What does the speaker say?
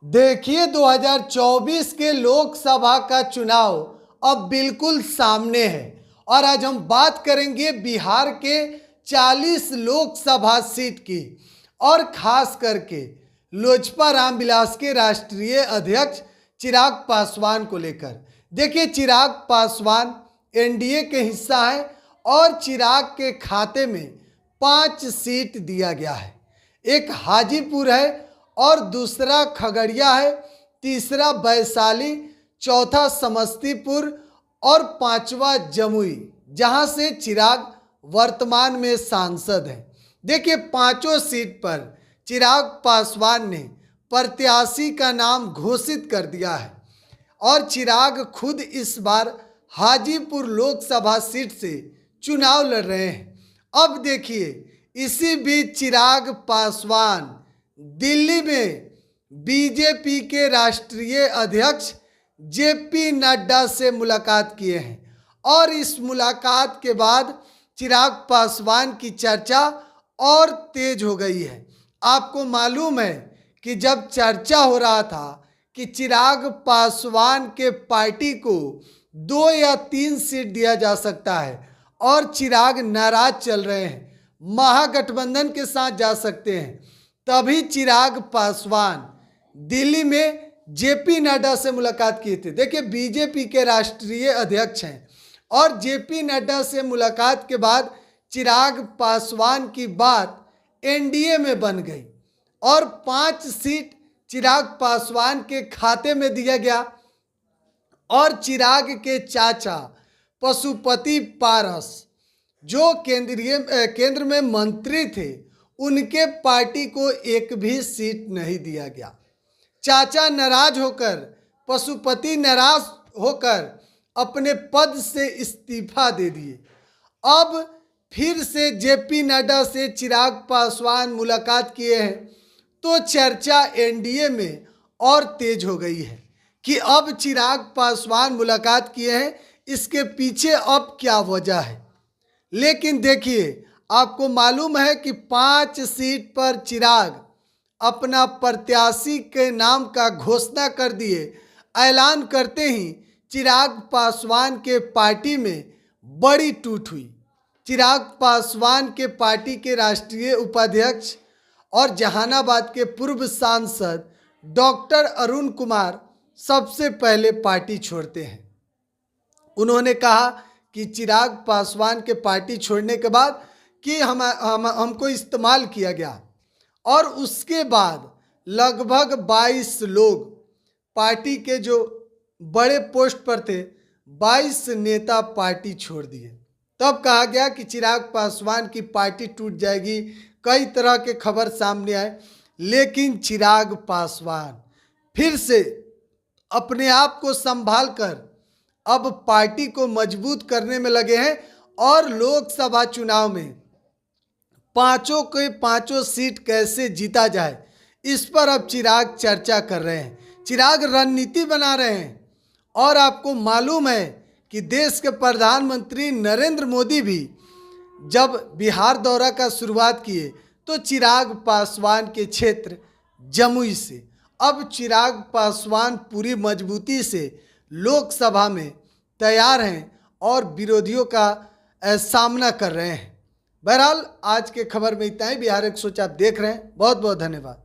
देखिए 2024 के लोकसभा का चुनाव अब बिल्कुल सामने है और आज हम बात करेंगे बिहार के 40 लोकसभा सीट की और खास करके लोजपा रामविलास के राष्ट्रीय अध्यक्ष चिराग पासवान को लेकर। देखिए चिराग पासवान एनडीए के हिस्सा है और चिराग के खाते में 5 सीट दिया गया है। एक हाजीपुर है और दूसरा खगड़िया है, तीसरा वैशाली, चौथा समस्तीपुर और पांचवा जमुई, जहां से चिराग वर्तमान में सांसद हैं। देखिए पांचों सीट पर चिराग पासवान ने प्रत्याशी का नाम घोषित कर दिया है और चिराग खुद इस बार हाजीपुर लोकसभा सीट से चुनाव लड़ रहे हैं। अब देखिए इसी बीच चिराग पासवान दिल्ली में बीजेपी के राष्ट्रीय अध्यक्ष जेपी नड्डा से मुलाकात किए हैं और इस मुलाकात के बाद चिराग पासवान की चर्चा और तेज हो गई है। आपको मालूम है कि जब चर्चा हो रहा था कि चिराग पासवान के पार्टी को 2 या 3 सीट दिया जा सकता है और चिराग नाराज चल रहे हैं, महागठबंधन के साथ जा सकते हैं, तभी चिराग पासवान दिल्ली में जेपी नड्डा से मुलाकात किए थे। देखिए बीजेपी के राष्ट्रीय अध्यक्ष हैं और जेपी नड्डा से मुलाकात के बाद चिराग पासवान की बात एनडीए में बन गई और 5 सीट चिराग पासवान के खाते में दिया गया और चिराग के चाचा पशुपति पारस जो केंद्र में मंत्री थे, उनके पार्टी को एक भी सीट नहीं दिया गया। चाचा नाराज होकर, पशुपति नाराज होकर अपने पद से इस्तीफा दे दिए। अब फिर से जेपी नड्डा से चिराग पासवान मुलाकात किए हैं तो चर्चा एनडीए में और तेज हो गई है कि अब चिराग पासवान मुलाकात किए हैं, इसके पीछे अब क्या वजह है। लेकिन देखिए आपको मालूम है कि 5 सीट पर चिराग अपना प्रत्याशी के नाम का घोषणा कर दिए। ऐलान करते ही चिराग पासवान के पार्टी में बड़ी टूट हुई। चिराग पासवान के पार्टी के राष्ट्रीय उपाध्यक्ष और जहानाबाद के पूर्व सांसद डॉक्टर अरुण कुमार सबसे पहले पार्टी छोड़ते हैं। उन्होंने कहा कि चिराग पासवान के पार्टी छोड़ने के बाद कि हमको इस्तेमाल किया गया और उसके बाद लगभग 22 लोग पार्टी के जो बड़े पोस्ट पर थे, 22 नेता पार्टी छोड़ दिए। तब कहा गया कि चिराग पासवान की पार्टी टूट जाएगी, कई तरह के खबर सामने आए, लेकिन चिराग पासवान फिर से अपने आप को संभाल कर अब पार्टी को मजबूत करने में लगे हैं और लोकसभा चुनाव में पांचों के पांचों सीट कैसे जीता जाए, इस पर अब चिराग चर्चा कर रहे हैं, चिराग रणनीति बना रहे हैं। और आपको मालूम है कि देश के प्रधानमंत्री नरेंद्र मोदी भी जब बिहार दौरा का शुरुआत किए तो चिराग पासवान के क्षेत्र जमुई से। अब चिराग पासवान पूरी मजबूती से लोकसभा में तैयार हैं और विरोधियों का सामना कर रहे हैं। बहरहाल आज के खबर में इतना ही। बिहार 100 आप देख रहे हैं। बहुत बहुत धन्यवाद।